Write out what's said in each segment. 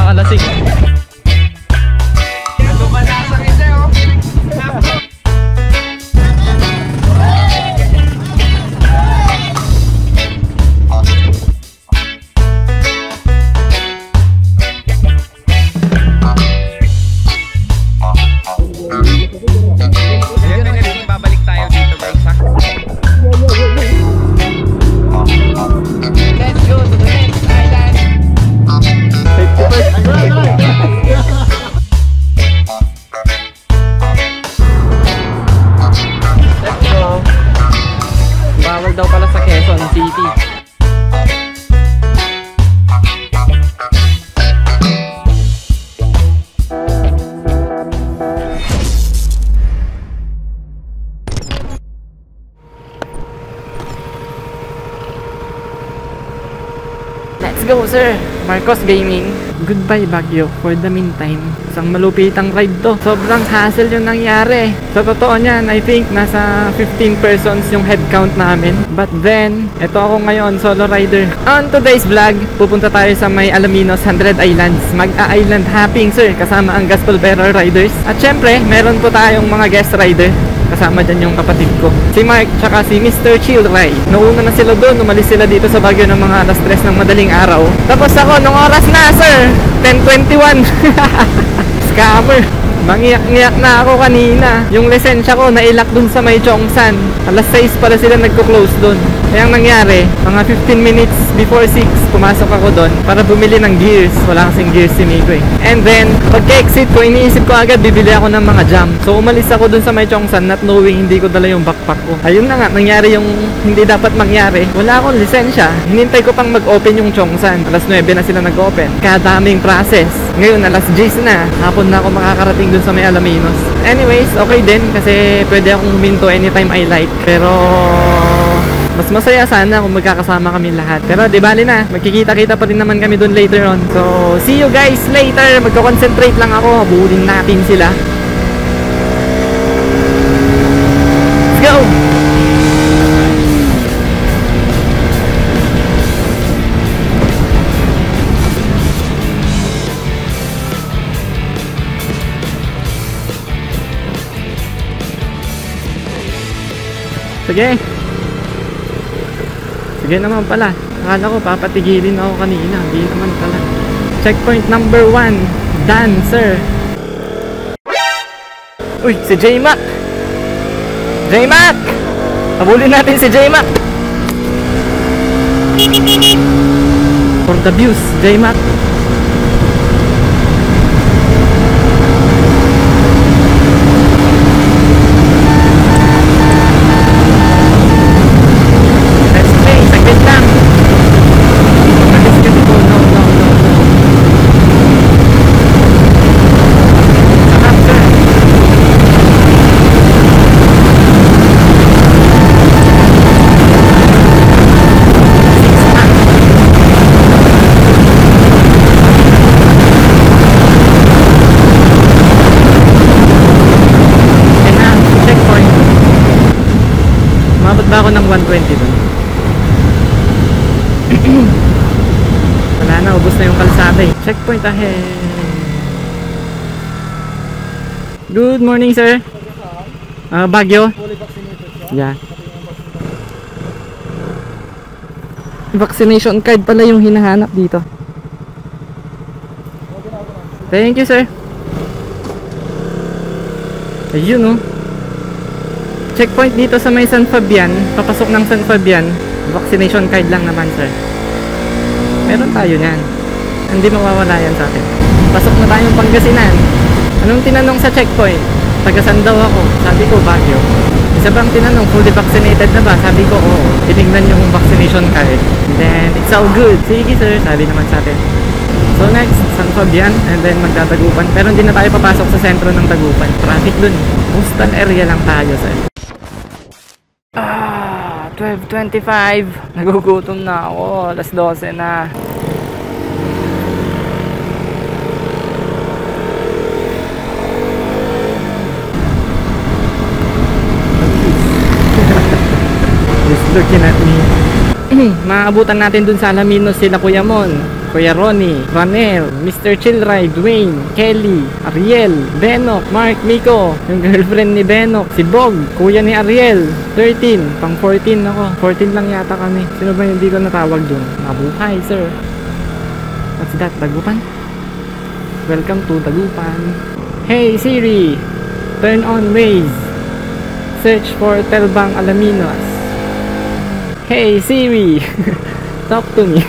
nakakalasing. Babalik tayo dito guys ha. Let's go to the next island. Let's go. Bawal daw pala sa Quezon City. Let's go sir! Marcos Gaming. Goodbye Baguio for the meantime. Isang malupitang ride to. Sobrang hassle yung nangyari. Sa totoo niyan, I think nasa 15 persons yung head count namin. But then, eto ako ngayon, solo rider. On today's vlog, pupunta tayo sa may Alaminos 100 Islands. Mag-a-island hopping sir, kasama ang Gospel Bearer Riders. At syempre, meron po tayong mga guest rider. Kasama dyan yung kapatid ko, si Mark tsaka si Mr. Chillray. Nauna na sila doon, umalis sila dito sa Baguio ng mga alas 3 ng madaling araw. Tapos ako, nung oras na sir, 10:21. Scammer. Mangiyak-ngiyak na ako kanina. Yung lisensya ko nailak dun sa may Chongsan. Alas 6 pala sila nagko-close dun. Kaya ang nangyari, mga 15 minutes before 6, pumasok ako dun para bumili ng gears. Wala kasing gears si Miko eh. And then, pagka-exit ko, iniisip ko agad bibili ako ng mga jam. So umalis ako dun sa may Chongsan, not knowing hindi ko dala yung backpack ko. Ayun na nga, nangyari yung hindi dapat mangyari. Wala akong lisensya. Hinintay ko pang mag-open yung Chongsan. Alas 9 na sila nag-open. Kadaming process. Ngayon, alas 10 na. Hapon na ako makakarating dun sa may Alaminos. Anyways, okay din kasi pwede akong huminto anytime I like. Pero mas masaya sana kung magkakasama kami lahat. Pero di bali na, magkikita-kita pa rin naman kami dun later on. So, see you guys later. Magko-concentrate lang ako. Habulin natin sila. Let's go! Sige. Sige naman pala. Akala ko papatigilin ako kanina. Hindi naman pala. Checkpoint number 1. Done, sir. Uy, si J-Mac. J-Mac! Habulin natin si J-Mac. For the views, J-Mac. Ba ako ng 120 doon. Wala na, ubos na yung kalsada eh. Checkpoint ahead. Good morning sir. Baguio? Yeah. Vaccination card pala yung hinahanap dito. Thank you sir. Ayun oh. Checkpoint dito sa may San Fabian. Papasok ng San Fabian. Vaccination card lang naman sir. Meron tayo niyan. Hindi mawawala yan sa atin. Pasok na tayong Pangasinan. Anong tinanong sa checkpoint? Tagasan daw ako. Sabi ko Baguio. Isa bang tinanong fully vaccinated na ba? Sabi ko oo. Tinignan yung vaccination card. And then it's all good. Sige sir. Sabi naman sa atin. So next, San Fabian. And then magdadagupan. Pero hindi na tayo papasok sa sentro ng Dagupan. Traffic dun. Coastal area lang tayo sir. 12:25. Nagugutom na ako. Alas 12 na. Just looking at me. Maabutan natin dun sa Alaminos sila Kuya Mon. Kuya Ronnie, Ranel, Mr. Chillride, Dwayne, Kelly, Ariel, Benok, Mark, Miko, yung girlfriend ni Benok, si Bog, kuya ni Ariel, 13, pang 14 ako, 14 lang yata kami. Sino ba hindi ko natawag dun? Mabuhay, sir. What's that? Dagupan? Welcome to Dagupan. Hey Siri, turn on Waze. Search for Telbang Alaminos. Hey Siri, talk to me.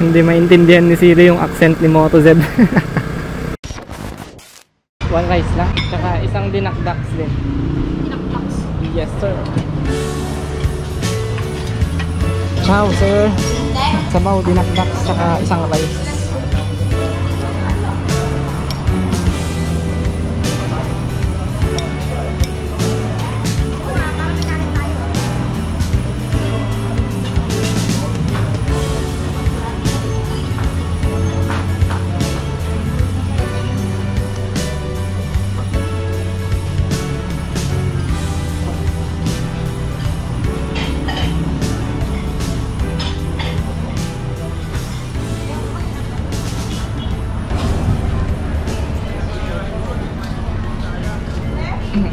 Hindi maintindihan ni Siri yung accent ni Moto Z. One rice lang, tsaka isang dinakdaks din. Dinakdaks? Yes sir. Ciao sir. Sabaw, dinakdaks, tsaka isang rice.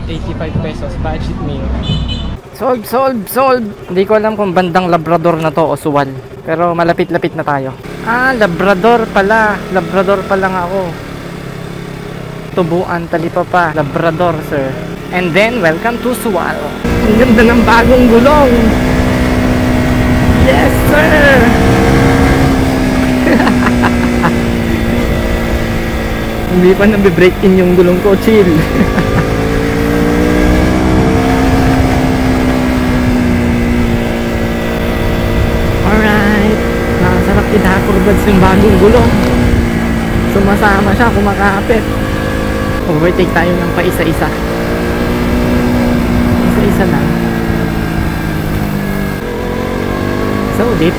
₱85 budget meal. Solve. Hindi ko alam kung bandang Labrador na to o Suwal. Pero malapit-lapit na tayo. Ah, Labrador pala. Labrador pa lang ako. Tubuan, Talipapa. Labrador, sir. And then, welcome to Suwal. Ang ganda ng bagong gulong. Yes, sir. Hindi pa nabi-break in yung gulong ko. Chill. Alright. Nakasarap idakurbads yung bagong gulong. Sumasama siya, kumakapit. Overtake tayo ng paisa-isa. Isa-isa lang. So deep.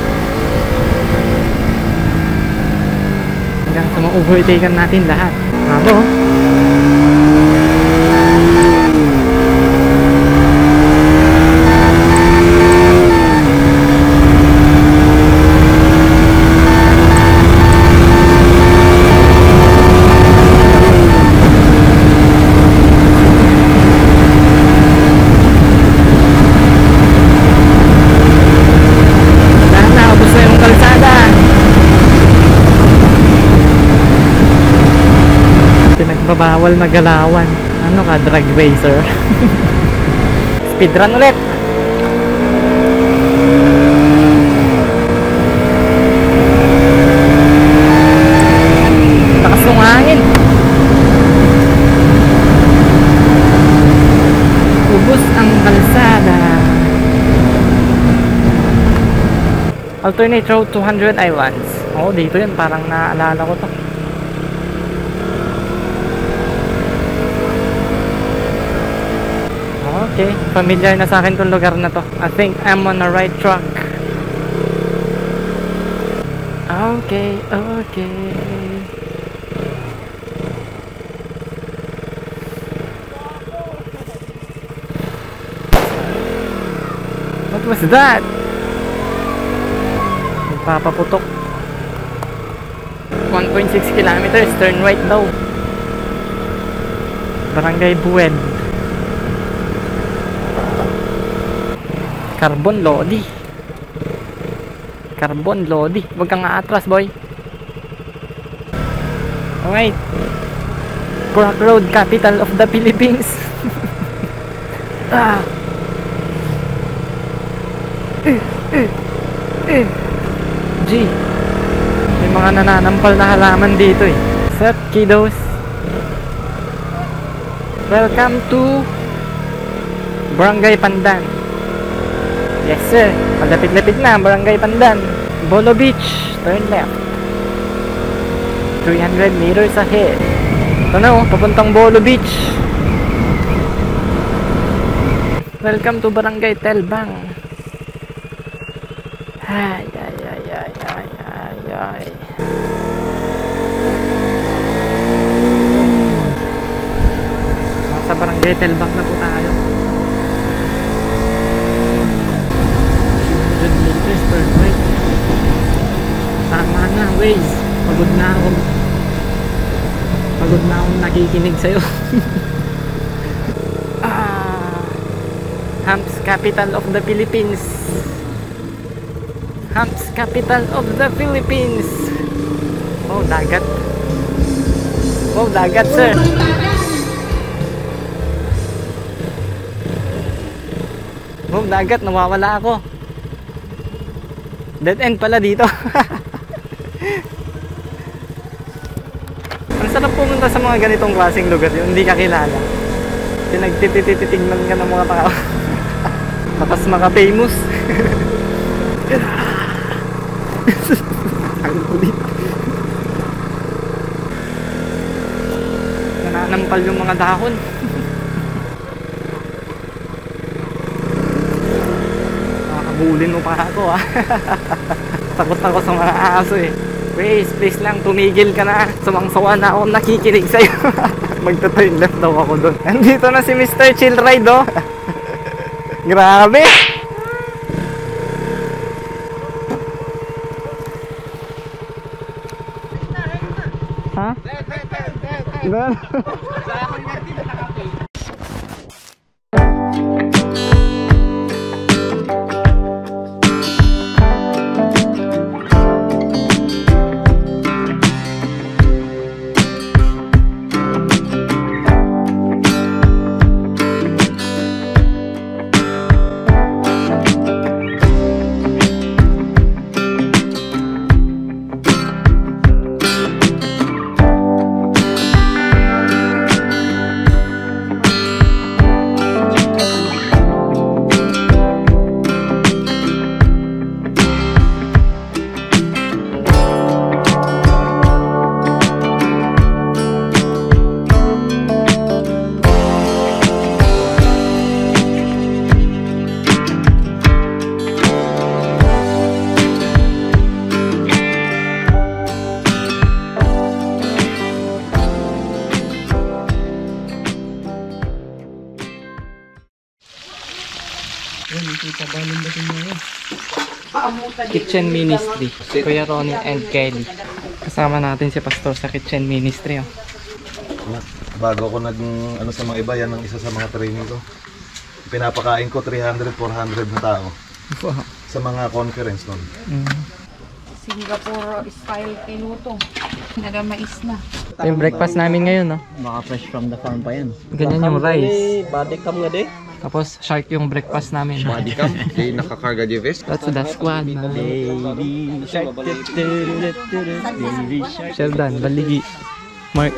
Hanggang sa ma-overtakean natin lahat. Bravo. Bawal na galawan. Ano ka, drag racer? Speedrun ulit. Takas ng hangin. Ubus ang kalsada. Alternate road 200 Islands. Oh, dito yun. Parang naalala ko to. Okay, familiar na sa akin tong lugar na to. I think I'm on the right track. Okay. What was that? Nagpapaputok. 1.6 kilometers, turn right daw. Barangay Buwed. Carbon Lodi. Huwag kang aatras, boy. Alright. Quirk Road, capital of the Philippines. Ah. G. May mga nananampal na halaman dito eh. Sup, kiddos? Welcome to Barangay Pandan. Yes sir, malapit-lapit na, Barangay Pandan. Bolo Beach, turn left. 300 meters ahead. Ito na oh, papuntang Bolo Beach. Welcome to Barangay Telbang. Ay. Nasa Barangay Telbang na po tayo. Turn right. Tama na. Waze, pagod na ako. Pagod na akong nakikinig sa'yo. Hamps, capital of the Philippines. Hamps, capital of the Philippines. Oh, dagat. Oh, dagat, sir. Oh, dagat. Nawawala ako. Dead end pala dito. Ang sarap pumunta sa mga ganitong klaseng lugar yung hindi ka kilala. Pinagtitititignan ka ng mga tao. Tapos maka-famous. Ang kulit. Nananampal yung mga dahon. Nakakabulin mo pa ako ah. Takot ako sa mga aso eh. Please lang, tumigil ka na. Sumangsawa na ako nakikinig sa'yo. Magta-turn left daw ako doon. Andito na si Mr. Chill Ride oh. Grabe. Ha? Doon. Kitchen Ministry, Kuya Ronnie and Kelly. Kasama natin si Pastor sa Kitchen Ministry oh. Bago ako ano sa mga iba, yan ang isa sa mga training ko. Pinapakain ko 300, 400 na tao. Wow. Sa mga conference nun. Singapore style tinuto. Nagamais na. Yung breakfast namin ngayon no. Baka fresh from the farm pa yan. Ganyan yung rice. Body cam nga de. Tapos shark yung breakfast namin. Body cam. Di nakakarga di vest. That's the squad. Baby shark. Baby shark. Sheldon, Baligi, Mark.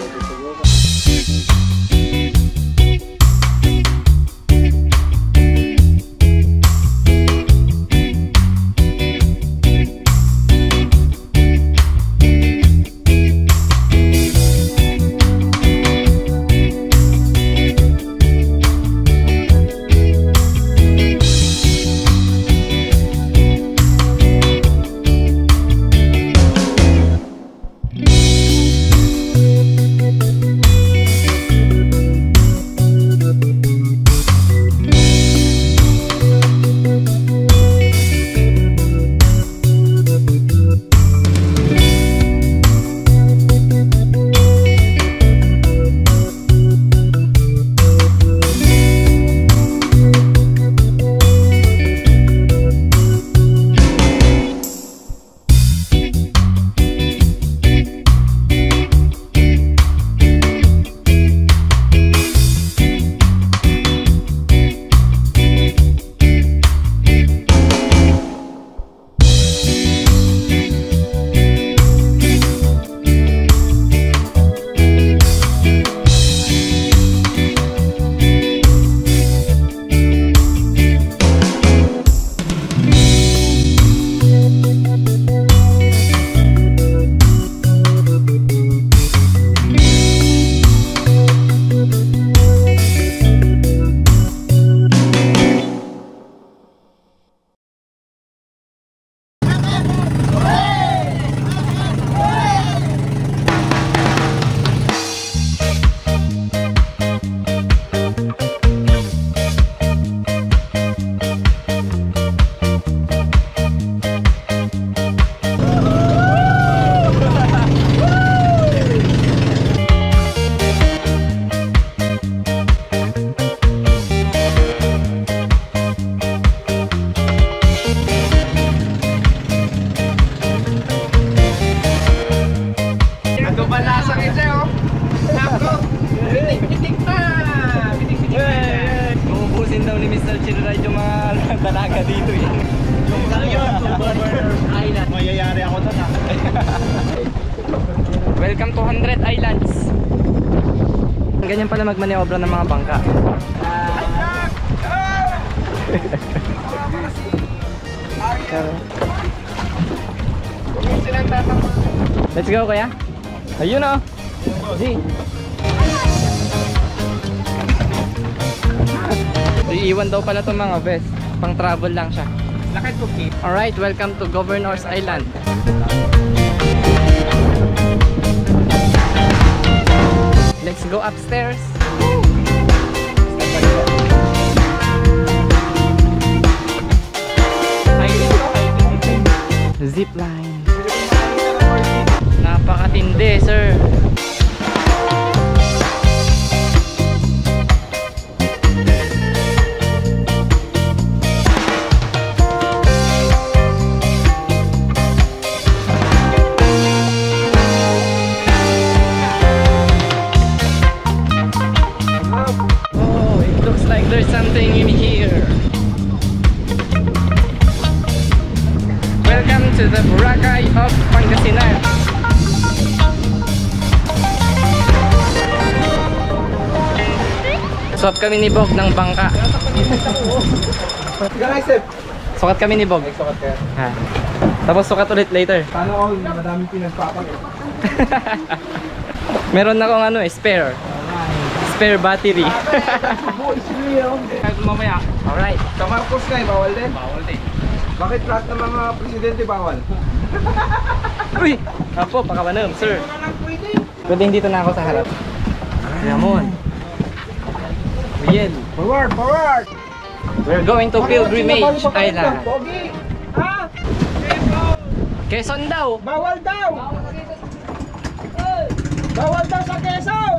Nasakit siya, oh. Nako. Bitik pa. Bitik. Uubusin daw ni Mr. Chirride yung mga dalaga dito eh. Island. Mayayari ako doon, ha. Welcome to 100 Islands. Ganyan pala magmaniobra ng mga bangka. Let's go kuya. Ayun oh. G. Iiwan daw pala itong mga vest. Pang travel lang siya. Lakad ko, Kate. Alright, welcome to Governor's Island. Let's go upstairs. Zip line. Napakatindi, sir. Oh, it looks like there's something in here. Welcome to the Boracay of Pangasinan. Swap kami ni Bog ng bangka. Sukat kami ni Bog. Sukat ka. Ha. Tapos sukat ulit later. Paano ako? Madaming pinagpapag. Meron na akong ano eh, spare. Spare battery. Mamaya. Alright. Sa Marcos nga, bawal din. Bawal din. Bakit lahat ng mga presidente bawal? Uy! Apo, pakabanam, sir. Pwedeng dito na ako sa harap. Ramon. Riel. Forward, forward! We're going to Pilgrimage Island. Pogi! Ha? Quezon daw. Bawal daw! Bawal daw sa Quezon!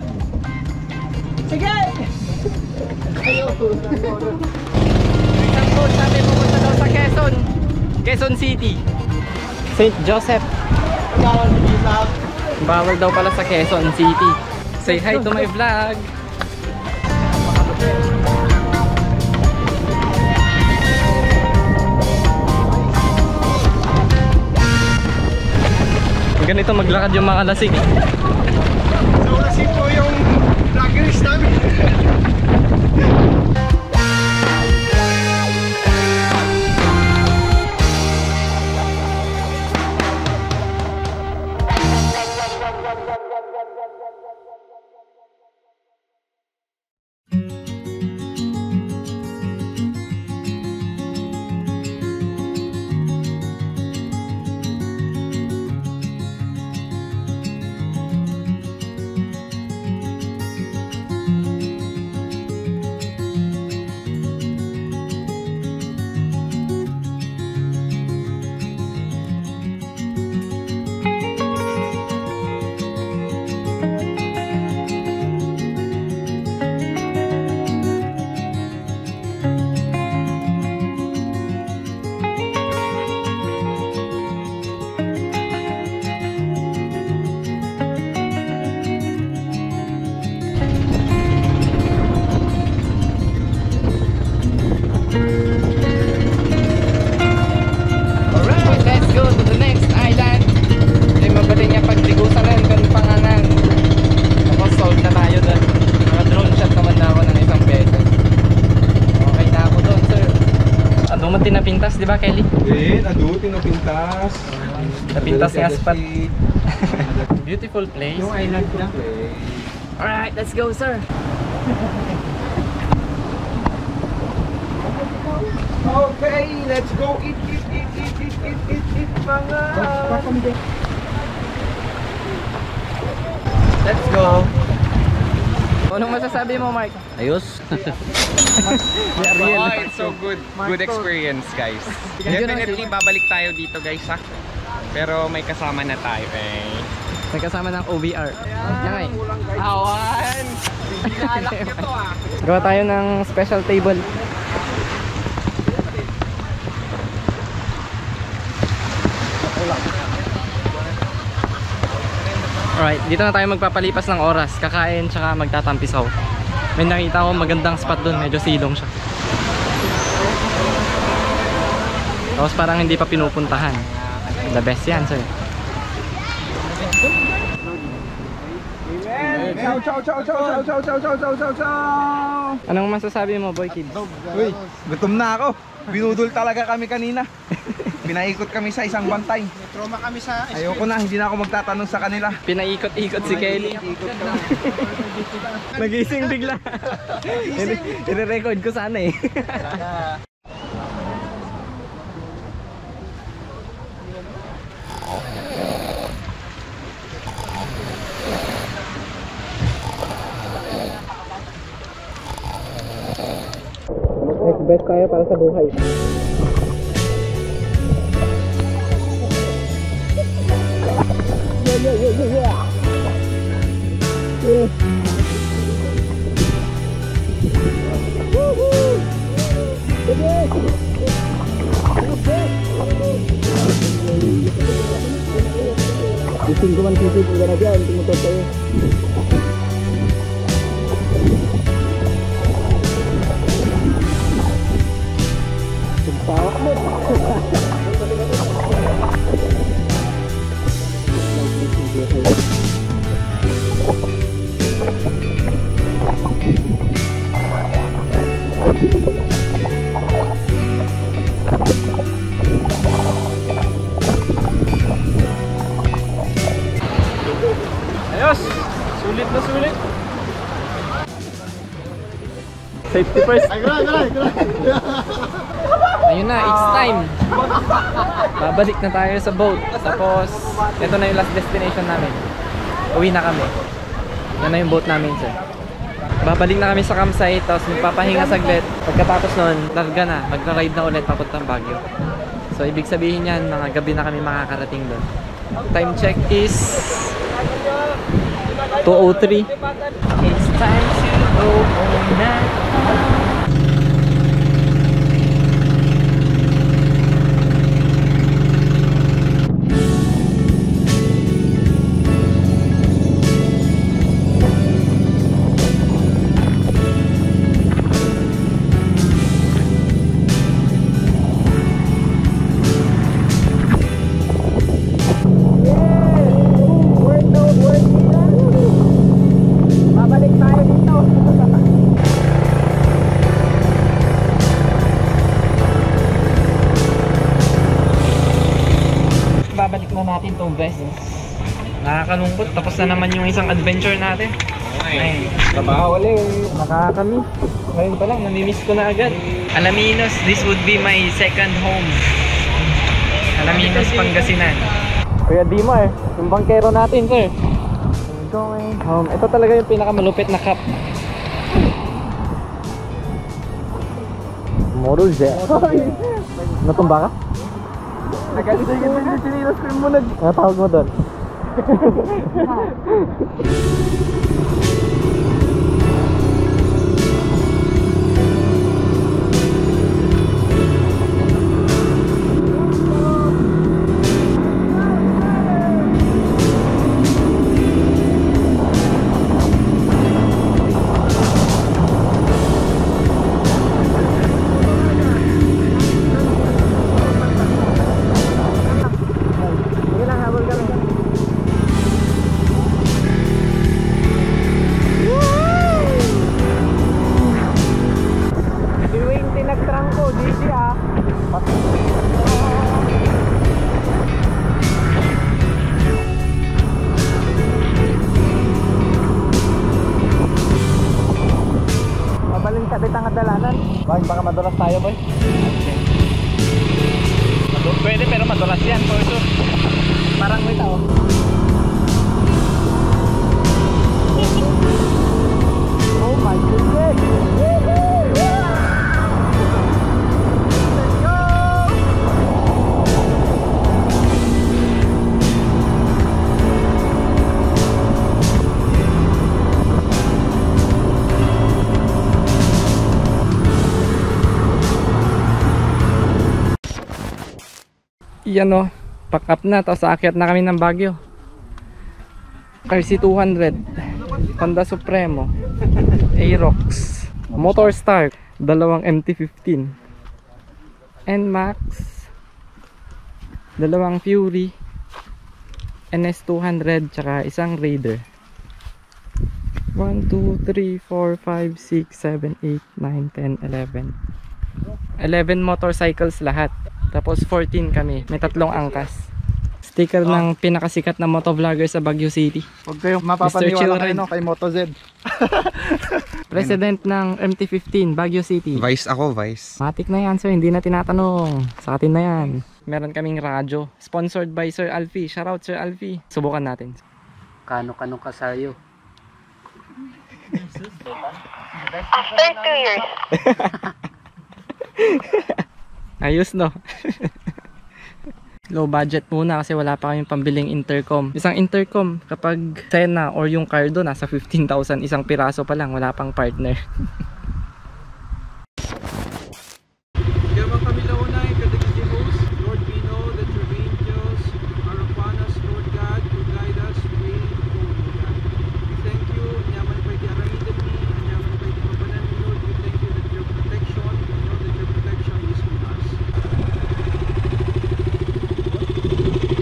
Sige! Isang coach sabi pupunta daw sa Quezon. Quezon City. St. Joseph. Bawal daw pala sa Quezon City. Say hi to my vlog. Ganito maglakad yung mga lasing. So kasi po yung vloggers namin. Napintas, di ba Kelly? Naduti na pintas. Napintas nga spot. Beautiful place. Yung island na. Alright, let's go sir. Okay, let's go eat mga. Let's go. Anong masasabi mo, Mark? Ayos. Oh, it's so good. Good experience, guys. Definitely babalik tayo dito, guys, ha. Pero may kasama na tayo, eh. May kasama ng OBR. Yan ay. Awan! Binalak niyo to, ah. Gawa tayo ng special table. Alright, dito na tayo magpapalipas ng oras. Kakain tsaka magtatampisaw. May nakita ko magandang spot doon. Medyo silong siya. Tapos parang hindi pa pinupuntahan. The best yan, sir. Anong masasabi mo, Boy Kid? Uy, gutom na ako. Binudol talaga kami kanina. Pinaikot kami sa isang bantay. Trauma kami sa... Ayoko na, hindi na ako magtatanong sa kanila. Pinaikot-ikot si Kelly. Nagising bigla. I-record ko sana eh. Next best tayo para sa buhay. Gising ko man sisip ko na dyan, tumutot tayo. Sumpawak mo. Ayos! Sulit na sulit! Safety first! Ayun na, it's time! Babalik na tayo sa boat. Tapos, ito na yung last destination namin. Uwi na kami. Yan na yung boat namin, sir. Babalik na kami sa campsite, tapos magpapahinga saglit. Pagkatapos nun, larga na. Magra-ride na ulit papuntang Baguio. So, ibig sabihin yan, mga gabi na kami makakarating doon. Time check is 2:03. It's time to go home now. Babalik na natin tong vest. Nakakalungkot. Tapos na naman yung isang adventure natin. Ay, trabaho ulit. Nakakamiss. Ngayon pa lang, namimiss ko na agad. Alaminos, this would be my second home. Alaminos, Pangasinan. Kuya Dimar, yung bangkero natin, sir. I'm going home. Ito talaga yung pinakamalupit na cup. Moruze. Natumba ka? Nagalit ko yung sinilas ko mo nag... Ano tawag mo doon? Bakit baka madulas tayo, boy? Pwede pero madulas yan, for sure. Parang may tao. Oh my goodness! Yan o, pack up na, tapos aakyat na kami ng Baguio. RC200, Honda Supremo, Aerox, Motorstar, dalawang MT-15, NMAX, dalawang Fury, NS200, tsaka isang Raider. 1, 2, 3, 4, 5, 6, 7, 8, 9, 10, 11 motorcycles lahat. Tapos 14 kami, may 3 angkas. Sticker ng pinakasikat na motovlogger sa Baguio City. Huwag kayong mapapaniwala kayo kay Moto-Z. President ng MT-15 Baguio City. Vice ako, Vice. Matik na yan sir, hindi na tinatanong. Sa atin na yan. Meron kaming radyo. Sponsored by Sir Alfie. Shoutout Sir Alfie. Subukan natin. Kano-kano ka sa'yo? After 2 years. Ayos no. Low budget muna kasi wala pa kaming pambiling intercom. Isang intercom kapag Sena or yung Cardo nasa 15,000 isang piraso pa lang, wala pang partner. Gabang kami launay, kadagiti host, Lord, we know that your angels are upon us, Lord God, to guide us, way, Lord God. We thank you, nyaman pa di aramidan ni, nyaman pa di mabanan ni Lord, we thank you that your protection, we know that your protection is with us.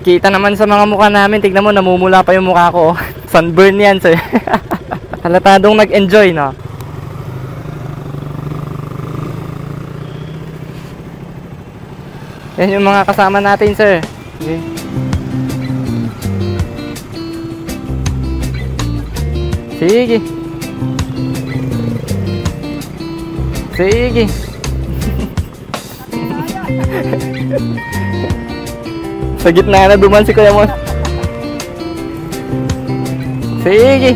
Kita naman sa mga mukha namin, tignan mo namumula pa yung mukha ko. Sunburn yan sir. Halatadong nag-enjoy no. Yan yung mga kasama natin sir. Okay. Sige. Sige. Sa gitna na duman si Kuya Mon. Sige.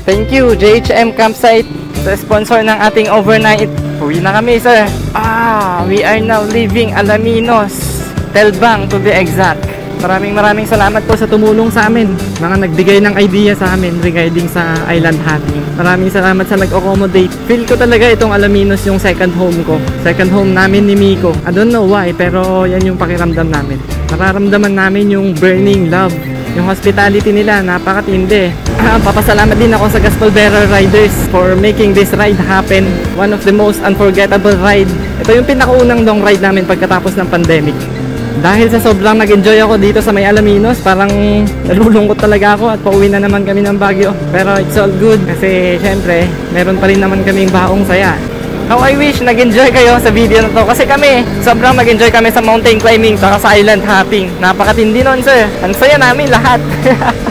Thank you JHM Campsite sa sponsor ng ating overnight. Uwi na kami sir. We are now leaving Alaminos, Telbang to be exact. Maraming salamat po sa tumulong sa amin, mga nagbigay ng idea sa amin regarding sa island hopping. Maraming salamat sa nag-accommodate. Feel ko talaga itong Alaminos yung second home ko, second home namin ni Miko. I don't know why, pero yan yung pakiramdam namin. Nararamdaman namin yung burning love, yung hospitality nila, napakatindi. Papasalamat din ako sa Gospel Bearer Riders for making this ride happen. One of the most unforgettable ride. Ito yung pinakaunang long ride namin pagkatapos ng pandemic. Dahil sa sobrang nag-enjoy ako dito sa may Alaminos, parang nalulungkot talaga ako at pauwi na naman kami ng Baguio. Pero it's all good kasi syempre, meron pa rin naman kaming baong saya. How I wish nag-enjoy kayo sa video na to kasi kami, sobrang nag-enjoy kami sa mountain climbing saka sa island hopping. Napakatindi nun sir. Ang saya namin lahat.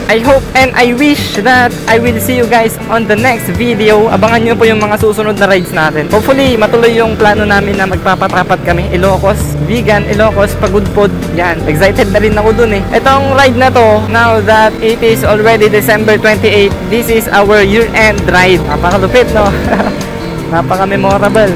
I hope and I wish that I will see you guys on the next video. Abangan nyo po yung mga susunod na rides natin. Hopefully, matuloy yung plano namin na magpapatrapat kami. Ilocos, Vigan, Ilocos, Pagudpod. Yan, excited na rin ako dun eh. Itong ride na to, now that it is already December 28, this is our year-end ride. Napakalupit no? Napaka-memorable.